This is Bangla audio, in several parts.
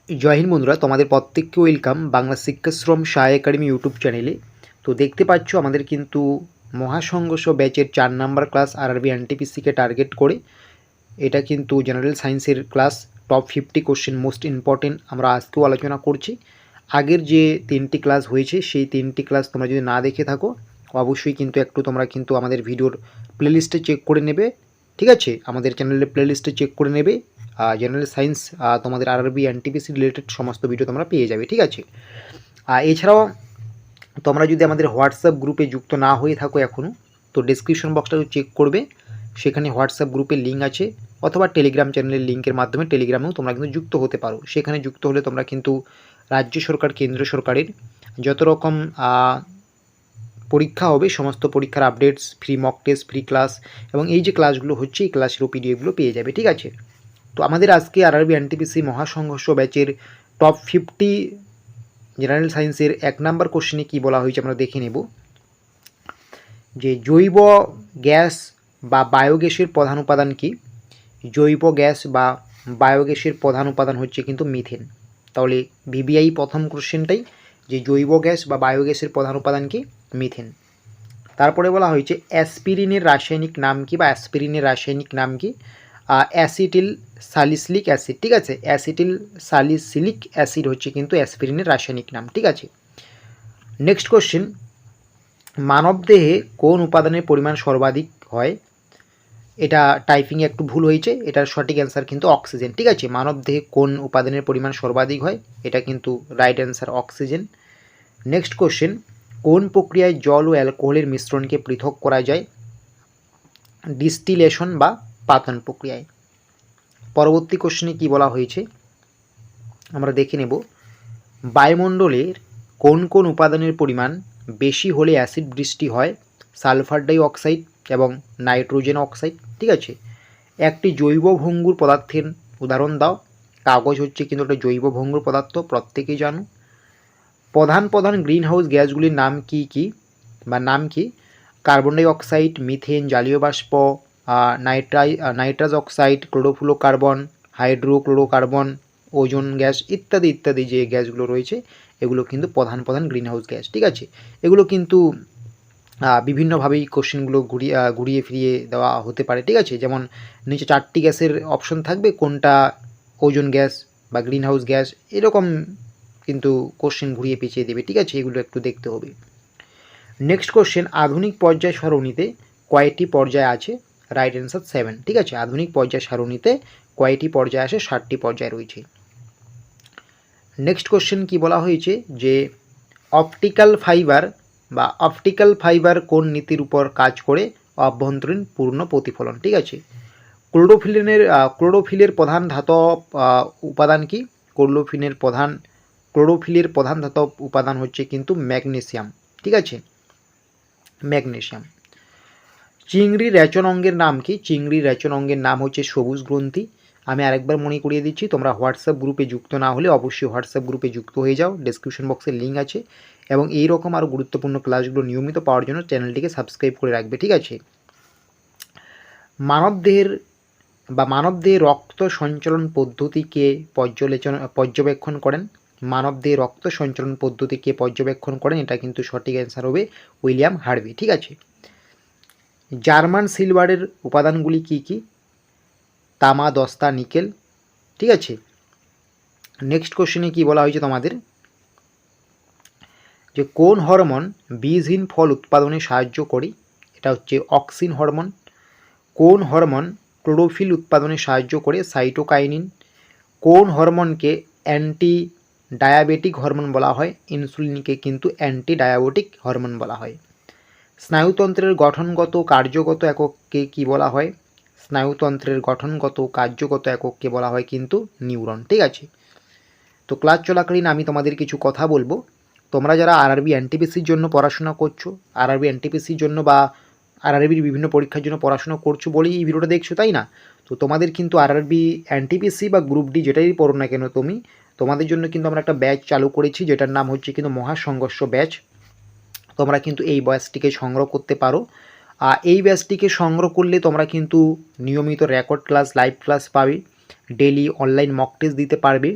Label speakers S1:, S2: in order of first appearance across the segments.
S1: জয় হিন্দ বন্ধুরা, তোমাদের প্রত্যেককে welcome Bangla শিক্ষাশ্রম Saha academy YouTube চ্যানেলে। তো দেখতে পাচ্ছ আমাদের কিন্তু মহাসংঘর্ষ ব্যাচের 4 নাম্বার ক্লাস আরআরবি এনটিপিসিকে টার্গেট করে। এটা কিন্তু জেনারেল সায়েন্সের class, top 50 question most important আমরা আজকেও আলোচনা করছি। আগের যে 3টি ক্লাস হয়েছে সেই 3টি ক্লাস তোমরা যদি না দেখে থাকো অবশ্যই কিন্তু একটু তোমরা কিন্তু আমাদের ভিডিওর প্লেলিস্টে চেক করে নেবে, ঠিক আছে? আমাদের চ্যানেলের প্লেলিস্টে চেক করে নেবে। জেনারেল সায়েন্স তোমাদের আরআরবি এনটিপিসি রিলেটেড সমস্ত ভিডিও তোমরা পেয়ে যাবে, ঠিক আছে? এছাড়াও তোমরা যদি আমাদের হোয়াটসঅ্যাপ গ্রুপে যুক্ত না হয়ে থাকো এখনও, তো ডেসক্রিপশন বক্সটা চেক করবে, সেখানে হোয়াটসঅ্যাপ গ্রুপের লিঙ্ক আছে, অথবা টেলিগ্রাম চ্যানেলের লিঙ্কের মাধ্যমে টেলিগ্রামেও তোমরা কিন্তু যুক্ত হতে পারো। সেখানে যুক্ত হলে তোমরা কিন্তু রাজ্য সরকার কেন্দ্র সরকারের যত রকম পরীক্ষা হবে সমস্ত পরীক্ষার updates, free mock test, free class এবং এই যে ক্লাসগুলো হচ্ছে এই ক্লাসেরও পিডিএফগুলো পেয়ে যাবে, ঠিক আছে? তো আমাদের আজকে আরআরবি এনটিপিসি মহাসংঘর্ষ ব্যাচের টপ 50 জেনারেল সায়েন্সের 1 নাম্বার কোশ্চেনে কী বলা হয়েছে আমরা দেখে নেব। যে জৈব গ্যাস বা বায়োগ্যাসের প্রধান উপাদান কি? জৈব গ্যাস বা বায়োগ্যাসের প্রধান উপাদান হচ্ছে কিন্তু মিথেন। তাহলে ভিভিআই প্রথম কোশ্চেনটাই যে জৈব গ্যাস বা বায়োগ্যাসের প্রধান উপাদান কি? মিথেন। তারপরে বলা হয়েছে অ্যাসপিরিনের রাসায়নিক নাম কি বা অ্যাসপিরিনের রাসায়নিক নাম কি? অ্যাসিটিল সালিসিলিক অ্যাসিড, ঠিক আছে? অ্যাসিটিল সালিসিলিক অ্যাসিড হচ্ছে কিন্তু অ্যাসপিরিনের রাসায়নিক নাম, ঠিক আছে? নেক্সট কোশ্চেন, মানবদেহে কোন উপাদানের পরিমাণ সর্বাধিক হয়? এটা টাইপিংয়ে একটু ভুল হয়েছে, এটার সঠিক অ্যান্সার কিন্তু অক্সিজেন, ঠিক আছে? মানবদেহে কোন উপাদানের পরিমাণ সর্বাধিক হয়? এটা কিন্তু right answer oxygen. Next question, কোন প্রক্রিয়ায় জল ও অ্যালকোহলের মিশ্রণকে পৃথক করা যায়? ডিস্টিলেশন বা পাতন প্রক্রিয়ায়। পরবর্তী কোশ্চেনে কি বলা হয়েছে আমরা দেখে নেব। বায়ুমণ্ডলের কোন কোন উপাদানের পরিমাণ বেশি হলে অ্যাসিড বৃষ্টি হয়? সালফার ডাই অক্সাইড এবং নাইট্রোজেন অক্সাইড, ঠিক আছে? একটি জৈব ভঙ্গুর পদার্থের উদাহরণ দাও। কাগজ হচ্ছে কিন্তু একটা জৈব ভঙ্গুর পদার্থ, প্রত্যেকেই জানো। প্রধান প্রধান গ্রিন হাউস গ্যাসগুলির নাম কি কি বা নাম কি? কার্বন ডাই অক্সাইড, মিথেন, জলীয় বাষ্প, nitrous oxide, chlorofluorocarbon, hydrochlorocarbon, ozone gas ইত্যাদি ইত্যাদি যে গ্যাসগুলো রয়েছে এগুলো কিন্তু প্রধান প্রধান গ্রিন হাউস গ্যাস, ঠিক আছে? এগুলো কিন্তু বিভিন্নভাবেই কোশ্চেনগুলো ঘুরিয়ে ফিরিয়ে দেওয়া হতে পারে, ঠিক আছে? যেমন নিচে 4টি গ্যাসের অপশন থাকবে, কোনটা ওজোন গ্যাস বা গ্রিন হাউস গ্যাস, এরকম কিন্তু কোশ্চেন ঘুরিয়ে পেঁচিয়ে দেবে, ঠিক আছে? এগুলো একটু দেখতে হবে। নেক্সট কোশ্চেন, আধুনিক পর্যায় সারণীতে কয়টি পর্যায় আছে? রাইট অ্যান্সার 7, ঠিক আছে? আধুনিক পর্যায় সারণীতে কয়টি পর্যায় আসে? 7টি পর্যায় রয়েছে। নেক্সট কোশ্চেন কি বলা হয়েছে যে অপটিক্যাল ফাইবার কোন নীতির উপর কাজ করে? অভ্যন্তরীণ পূর্ণ প্রতিফলন, ঠিক আছে? ক্লোরোফিলের প্রধান ধাতব উপাদান কি? ক্লোরোফিলের প্রধান ধাতব উপাদান হচ্ছে কিন্তু ম্যাগনেসিয়াম, ঠিক আছে? ম্যাগনেসিয়াম। চিংড়ির রেচন অঙ্গের নাম কি? চিংড়ির রেচন অঙ্গের নাম হচ্ছে সবুজ গ্রন্থি। আমি আরেকবার মনে করিয়ে দিচ্ছি, তোমরা হোয়াটসঅ্যাপ গ্রুপে যুক্ত না হলে অবশ্যই হোয়াটসঅ্যাপ গ্রুপে যুক্ত হয়ে যাও, ডেসক্রিপশন বক্সে লিঙ্ক আছে। এবং এই রকম আরও গুরুত্বপূর্ণ ক্লাসগুলো নিয়মিত পাওয়ার জন্য চ্যানেলটিকে সাবস্ক্রাইব করে রাখবে, ঠিক আছে? মানবদেহে রক্ত সঞ্চালন পদ্ধতিকে পর্যবেক্ষণ করেন? মানবদেহে রক্ত সঞ্চালন পদ্ধতিকে পর্যবেক্ষণ করেন, এটা কিন্তু সঠিক অ্যান্সার হবে উইলিয়াম হার্ভি, ঠিক আছে? জার্মান সিলভারের উপাদানগুলি কি কি? তামা, দস্তা, নিকেল, ঠিক আছে? নেক্সট কোশ্চেনে কি বলা হয়েছে তোমাদের যে কোন হরমোন বীজহীন ফল উৎপাদনে সাহায্য করে? এটা হচ্ছে অক্সিন হরমোন। কোন হরমোন ক্লোরোফিল উৎপাদনে সাহায্য করে? সাইটোকাইনিন। কোন হরমোনকে অ্যান্টি ডায়াবেটিক হরমোন বলা হয়? ইনসুলিনকে কিন্তু অ্যান্টি ডায়াবেটিক হরমোন বলা হয়। স্নায়ুতন্ত্রের গঠনগত কার্যগত একককে কি বলা হয়? স্নায়ুতন্ত্রের গঠনগত কার্যগত একককে বলা হয় কিন্তু নিউরন, ঠিক আছে? তো ক্লাস চলাকালীন আমি তোমাদের কিছু কথা বলবো। তোমরা যারা আরআরবি এনটিপিসির জন্য পড়াশোনা করছো, আরআরবি এনটিপিসির জন্য বা আরআরবির বিভিন্ন পরীক্ষার জন্য পড়াশোনা করছো বলেই এই ভিডিওটা দেখছো, তাই না? তো তোমাদের কিন্তু আরআরবি এনটিপিসি বা গ্রুপ ডি যেটাই পড়ো না কেন তুমি, তোমাদের জন্য কিন্তু আমরা একটা ব্যাচ চালু করেছি যেটার নাম হচ্ছে কিন্তু মহাসংঘর্ষ ব্যাচ। তোমরা কিন্তু এই ব্যাচটিকে সংগ্রহ করতে পারো। এই ব্যাচটিকে সংগ্রহ করলে তোমরা কিন্তু নিয়মিত রেকর্ড ক্লাস, লাইভ ক্লাস পাবে, ডেলি অনলাইন মক টেস্ট দিতে পারবে,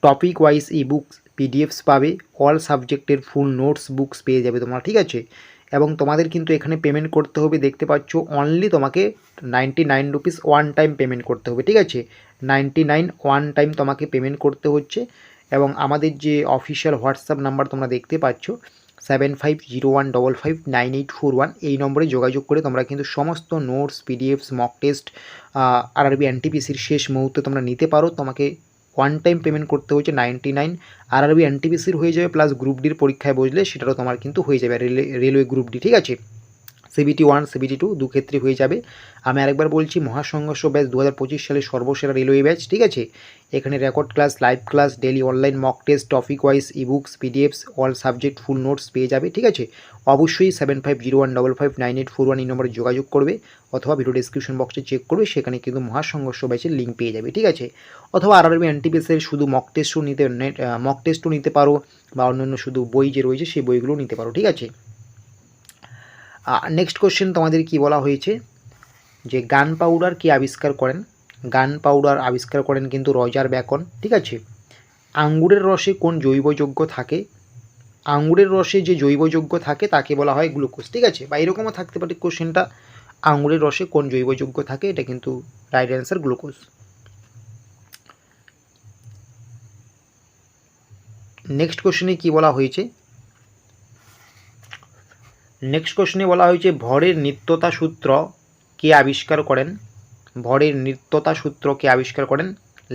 S1: টপিক ওয়াইজ ই বুকস পিডিএফস পাবে, অল সাবজেক্টের ফুল নোটস বুকস পেয়ে যাবে তোমরা, ঠিক আছে। এবং তোমাদের কিন্তু এখানে পেমেন্ট করতে হবে, দেখতে পাচ্ছ অনলি তোমাকে 99 রুপিস ওয়ান টাইম পেমেন্ট করতে হবে, ঠিক আছে। 99 ওয়ান টাইম তোমাকে পেমেন্ট করতে হচ্ছে। এবং আমাদের যে অফিসিয়াল হোয়াটসঅ্যাপ নাম্বার তোমরা দেখতে পাচ্ছ 7501559841, এই নম্বরে যোগাযোগ করে তোমরা কিন্তু সমস্ত notes, PDFs, mock test, RRB এনটিপিসির শেষ মুহূর্তে তোমরা নিতে পারো। তোমাকে ওয়ান টাইম পেমেন্ট করতে হচ্ছে 99। আরআরবি এনটিপিসির হয়ে যাবে, প্লাস গ্রুপ ডির পরীক্ষায় বসলে সেটারও তোমার কিন্তু হয়ে যাবে, রেলওয়ে গ্রুপ ডি, ঠিক আছে। সিবিটি 1 সিবিটি 2 দু ক্ষেত্রে হয়ে যাবে। আমি আরেকবার বলছি, মহাসংঘর্ষ ব্যাচ 2025 সালের সর্বসেরা রেলওয়ে ব্যাচ, ঠিক আছে। এখানে record class, live class, daily online mock test, topic wise ebooks, PDFs, all subject full notes পেয়ে যাবে, ঠিক আছে। অবশ্যই 7501559841 এই নম্বরে যোগাযোগ করবে, অথবা ভিডিও ডিসক্রিপশন বক্সে চেক করবে, সেখানে কিন্তু মহাসংঘর্ষ ব্যাচের লিঙ্ক পেয়ে যাবে, ঠিক আছে। অথবা আরআরবি এনটিপিএসের শুধু মক টেস্টও নিতে পারো, বা অন্যান্য শুধু বই যে রয়েছে সেই বইগুলো নিতে পারো, ঠিক আছে। নেক্সট কোশ্চেন তোমাদের কি বলা হয়েছে, যে গান পাউডার কে আবিষ্কার করেন? গান পাউডার আবিষ্কার করেন কিন্তু রজার ব্যাকন, ঠিক আছে। আঙ্গুরের রসে কোন জৈব যৌগ থাকে? আঙ্গুরের রসে যে জৈব যৌগ থাকে তাকে বলা হয় গ্লুকোজ, ঠিক আছে। বা এরকমও থাকতে পারে কোশ্চেনটা, আঙ্গুরের রসে কোন জৈব যৌগ থাকে, এটা কিন্তু রাইট অ্যান্সার গ্লুকোজ। নেক্সট কোশ্চেনে কি বলা হয়েছে, নেক্সট কোশ্চেনে বলা হয়েছে ভরের নিত্যতা সূত্র কে আবিষ্কার করেন? ভরের নিত্যতা সূত্র কে আবিষ্কার করেন?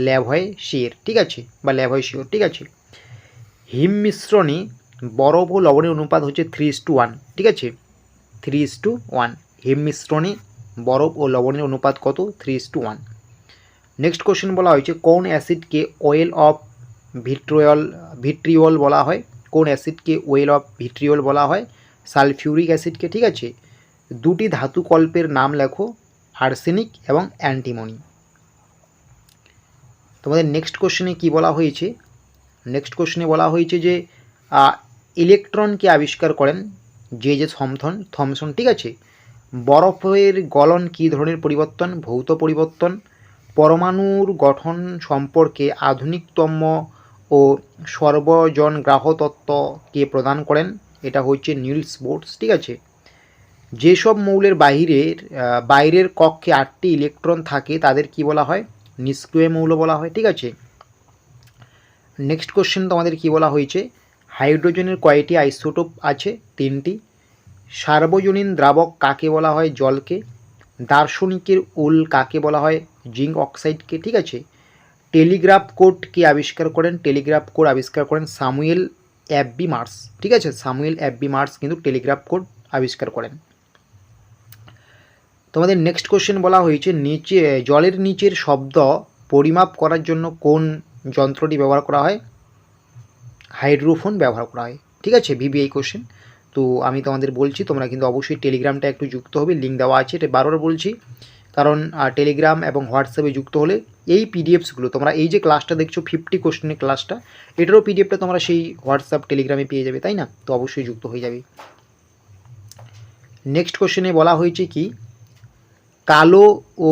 S1: ল্যাভয়েশিয়ের, ঠিক আছে, বা ল্যাভয়েশিয়র, ঠিক আছে। হিম মিশ্রণে বরফ ও লবণের অনুপাত হচ্ছে 3:1, ঠিক আছে, 3:1। হিম মিশ্রণে বরফ ও লবণের অনুপাত কত? 3:1। নেক্সট কোশ্চেন বলা হয়েছে কোন অ্যাসিডকে ওয়েল অফ ভিট্রিওল বলা হয়? কোন অ্যাসিডকে ওয়েল অফ ভিট্রিওল বলা হয়? সালফিউরিক অ্যাসিডকে, ঠিক আছে। দুটি ধাতু কল্পের নাম লেখো, আর্সেনিক এবং অ্যান্টিমনি। তোমাদের নেক্সট কোশ্চেনে কি বলা হয়েছে, নেক্সট কোশ্চেনে বলা হয়েছে যে ইলেকট্রনকে আবিষ্কার করেন যে থমসন, ঠিক আছে। বরফের গলন কী ধরনের পরিবর্তন? ভৌত পরিবর্তন। পরমাণুর গঠন সম্পর্কে আধুনিকতম ও সর্বজনগ্রাহ্য তত্ত্ব কে প্রদান করেন? এটা হচ্ছে নিলস বোরস, ঠিক আছে। যেসব মৌলের বাইরের কক্ষে 8টি ইলেকট্রন থাকে তাদের কি বলা হয়? নিষ্ক্রিয় মৌল বলা হয়, ঠিক আছে। নেক্সট কোশ্চেন তোমাদের কি বলা হয়েছে, হাইড্রোজেনের কয়টি আইসোটোপ আছে? 3টি। সার্বজনীন দ্রাবক কাকে বলা হয়? জলকে। দার্শনিকের উল কাকে বলা হয়? জিঙ্ক অক্সাইডকে, ঠিক আছে। টেলিগ্রাফ কোড কে আবিষ্কার করেন? টেলিগ্রাফ কোড আবিষ্কার করেন স্যামুয়েল এফ.বি. মার্স, ঠিক আছে। Samuel FB. মার্স কিন্তু টেলিগ্রাফ কোড আবিষ্কার করেন। তোমাদের নেক্সট কোশ্চেন বলা হয়েছে জলের নিচের শব্দ পরিমাপ করার জন্য কোন যন্ত্রটি ব্যবহার করা হয়? হাইড্রোফোন ব্যবহার করা হয়, ঠিক আছে। VVI question. তো আমি তোমাদের বলছি তোমরা কিন্তু অবশ্যই টেলিগ্রামটা একটু যুক্ত হবে, লিঙ্ক দেওয়া আছে, এটা বারবার বলছি, কারণ টেলিগ্রাম এবং হোয়াটসঅ্যাপে যুক্ত হলে এই পিডিএফসগুলো তোমরা, এই যে ক্লাসটা দেখছো 50 কোশ্চেনের ক্লাসটা, এটারও পিডিএফটা তোমরা সেই হোয়াটসঅ্যাপ টেলিগ্রামে পেয়ে যাবে, তাই না? তো অবশ্যই যুক্ত হয়ে যাবে। নেক্সট কোশ্চেনে বলা হয়েছে কি, কালো ও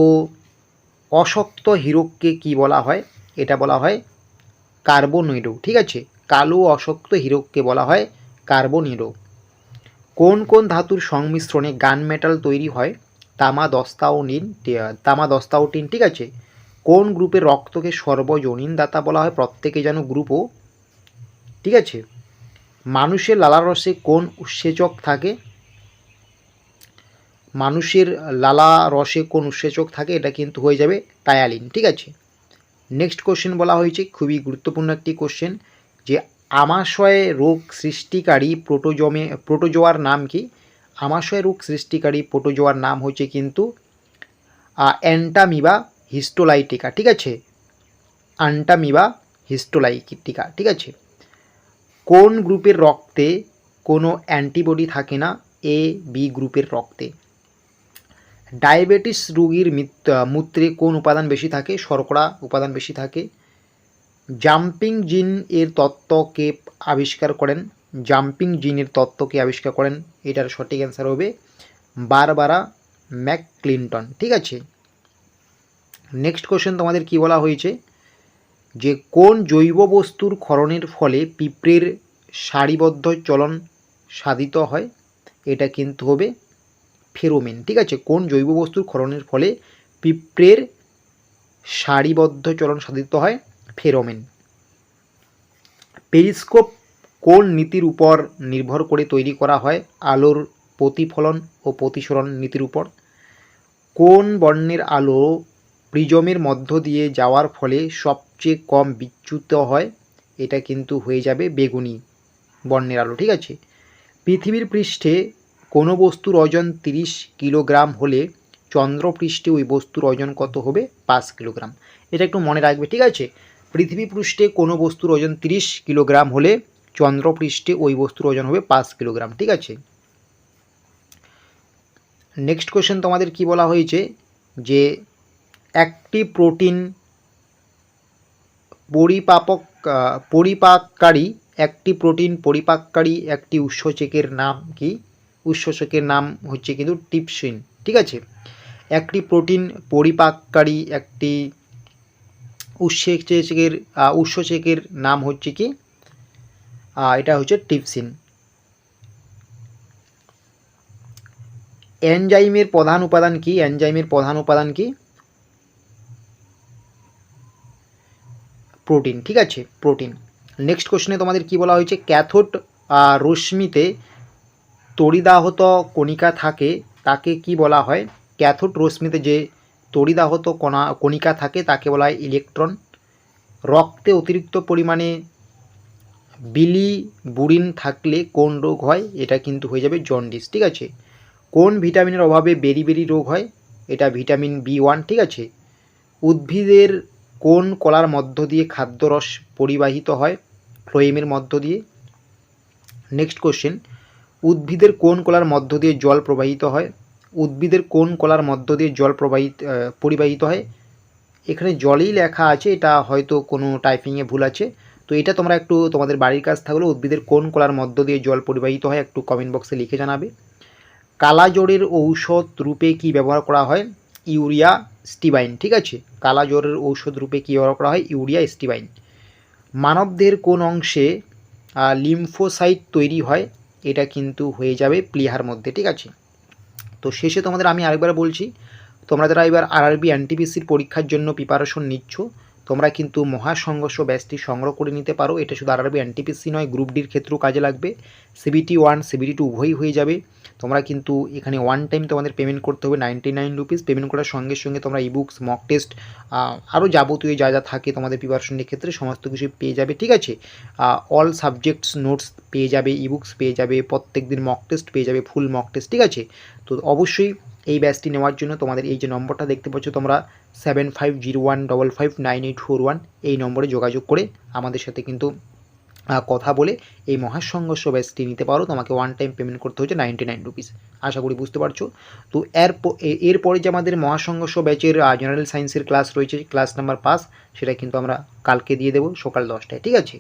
S1: অশক্ত হীরককে কি বলা হয়? এটা বলা হয় কার্বোনেডো, ঠিক আছে। কালো অশক্ত হীরককে বলা হয় কার্বোনেডো। কোন কোন ধাতুর সংমিশ্রণে গান মেটাল তৈরি হয়? তামা দস্তা ও টিন, ঠিক আছে। কোন গ্রুপের রক্তকে সর্বজনীন দাতা বলা হয়? প্রত্যেকে যেন গ্রুপও, ঠিক আছে। মানুষের লালারসে কোন উৎসেচক থাকে? মানুষের লালা রসে কোন উৎসেচক থাকে? এটা কিন্তু হয়ে যাবে টায়ালিন, ঠিক আছে। নেক্সট কোশ্চেন বলা হয়েছে, খুবই গুরুত্বপূর্ণ একটি কোশ্চেন, যে আমাশয় রোগ সৃষ্টিকারী প্রোটোজোয়ার নাম কি? আমাশয় রোগ সৃষ্টিকারী প্রোটোজোয়ার নাম হচ্ছে কিন্তু অ্যান্টামিবা হিস্টোলাইটিকা, ঠিক আছে। অ্যান্টামিবা হিস্টোলাইটিকা, ঠিক আছে। কোন গ্রুপের রক্তে কোনো অ্যান্টিবডি থাকে না? এ বি গ্রুপের রক্তে। ডায়াবেটিস রোগীর মূত্রে কোন উপাদান বেশি থাকে? শর্করা উপাদান বেশি থাকে। জাম্পিং জিন এর তত্ত্বকে আবিষ্কার করেন? জাম্পিং জিনের তত্ত্বকে আবিষ্কার করেন, এটার সঠিক অ্যান্সার হবে বারবারা ম্যাকক্লিনটন, ঠিক আছে। নেক্সট কোশ্চেন তোমাদের কি বলা হয়েছে, যে কোন জৈব বস্তুর ক্ষরণের ফলে পিঁপড়ের সারিবদ্ধ চলন সাধিত হয়, এটা কিন্তু হবে ফেরোমেন। ঠিক আছে, কোন জৈব বস্তুর ক্ষরণের ফলে পিঁপড়ের সারিবদ্ধ চলন সাধিত হয়, ফেরোমেন। পেরিস্কোপ কোন নীতির উপর নির্ভর করে তৈরি করা হয়, আলোর প্রতিফলন ও প্রতিসরণ নীতির উপর। কোন বর্ণের আলো প্রিজমের মধ্য দিয়ে যাওয়ার ফলে সবচেয়ে কম বিচ্যুত হয়, এটা কিন্তু হয়ে যাবে বেগুনি বর্ণের আলো। ঠিক আছে, পৃথিবীর পৃষ্ঠে কোনো বস্তুর ওজন 30 কিলোগ্রাম হলে চন্দ্রপৃষ্ঠে ওই বস্তুর ওজন কত হবে, 5 কিলোগ্রাম। এটা একটু মনে রাখবে। ঠিক আছে, পৃথিবী পৃষ্ঠে কোনো বস্তুর ওজন 30 কিলোগ্রাম হলে চন্দ্রপৃষ্ঠে ওই বস্তুর ওজন হবে 5 কিলোগ্রাম। ঠিক আছে, নেক্সট কোশ্চেন তোমাদের কি বলা হয়েছে, যে একটি প্রোটিন পরিপাককারী একটি উৎসেচকের নাম কি, উৎসেচকের নাম হচ্ছে কিন্তু টিপসিন। ঠিক আছে, একটি প্রোটিন পরিপাককারী একটি উৎসেচকের নাম হচ্ছে কি, এটা হচ্ছে টিপসিন। এনজাইমের প্রধান উপাদান কি, এনজাইমের প্রধান উপাদান কি, প্রোটিন। ঠিক আছে, প্রোটিন। নেক্সট কোশ্চেনে তোমাদের কি বলা হয়েছে, ক্যাথোড রশ্মিতে তড়িদাহত কণিকা থাকে তাকে কি বলা হয়, ক্যাথোড রশ্মিতে যে তড়িদাহত কণিকা থাকে তাকে বলা হয় ইলেকট্রন। রক্তে অতিরিক্ত পরিমাণে বিলিরুবিন থাকলে কোন রোগ হয়, এটা কিন্তু হয়ে যাবে জন্ডিস। ঠিক আছে, কোন ভিটামিনের অভাবে বেরি রোগ হয়, এটা ভিটামিন B1। ঠিক আছে, উদ্ভিদের কোন কলার মধ্য দিয়ে খাদ্যরস পরিবাহিত হয়, ফ্লোয়েমের মধ্য দিয়ে। নেক্সট কোশ্চেন, উদ্ভিদের কোন কলার মধ্য দিয়ে জল প্রবাহিত হয়, উদ্ভিদের কোন কলার মধ্য দিয়ে জল পরিবাহিত হয়, এখানে জলেই লেখা আছে, এটা হয়তো কোনো টাইপিংয়ে ভুল আছে, তো এটা তোমরা একটু তোমাদের বাড়ির কাজ থাকলে উদ্ভিদের কোন কলার মধ্য দিয়ে জল পরিবাহিত হয় একটু কমেন্ট বক্সে লিখে জানাবে। কালাজ্বরের ঔষধ রূপে কি ব্যবহার করা হয়, ইউরিয়া স্টিবাইন। ঠিক আছে, কালাজ্বরের ঔষধ রূপে কী ব্যবহার করা হয়, ইউরিয়া স্টিবাইন। মানবদেহের কোন অংশে লিম্ফোসাইট তৈরি হয়, এটা কিন্তু হয়ে যাবে প্লিহার মধ্যে। ঠিক আছে, তো শেষে তোমাদের আমি আরেকবার বলছি, তোমরা যারা এবার আরআরবি এনটিপিসির পরীক্ষার জন্য প্রিপারেশন নিচ্ছ, তোমরা কিন্তু মহাসংঘর্ষ ব্যাচটি সংগ্রহ করে নিতে পারো। এটা শুধু আরআরবি এনটিপিসি নয়, গ্রুপ ডির ক্ষেত্রেও কাজে লাগবে। CBT 1 CBT 2 উভয়ই হয়ে যাবে। তোমরা কিন্তু এখানে ওয়ান টাইম তোমাদের পেমেন্ট করতে হবে 99 রুপিস। পেমেন্ট করার সঙ্গে সঙ্গে তোমরা ইবুকস, মক টেস্ট, আরও যাবতীয় যা যা থাকে তোমাদের প্রিপারেশনের ক্ষেত্রে সমস্ত কিছু পেয়ে যাবে। ঠিক আছে, অল সাবজেক্টস নোটস পেয়ে যাবে, ইবুকস পেয়ে যাবে, প্রত্যেক দিন মক টেস্ট পেয়ে যাবে, ফুল মক টেস্ট। ঠিক আছে, তো অবশ্যই এই ব্যাচটি নেওয়ার জন্য তোমাদের এই যে নম্বরটা দেখতে পাচ্ছ তোমরা 7501559841 এই নম্বরে যোগাযোগ করে আমাদের সাথে কিন্তু কথা বলে এই মহাসংঘর্ষ ব্যাচটি নিতে পারো। তোমাকে ওয়ান টাইম পেমেন্ট করতে হচ্ছে 99 রুপিস। আশা করি বুঝতে পারছো। তো এরপরে যে আমাদের মহাসংঘর্ষ ব্যাচের জেনারেল সায়েন্সের ক্লাস রয়েছে, ক্লাস নাম্বার 5, সেটা কিন্তু আমরা কালকে দিয়ে দেবো সকাল 10টায়। ঠিক আছে।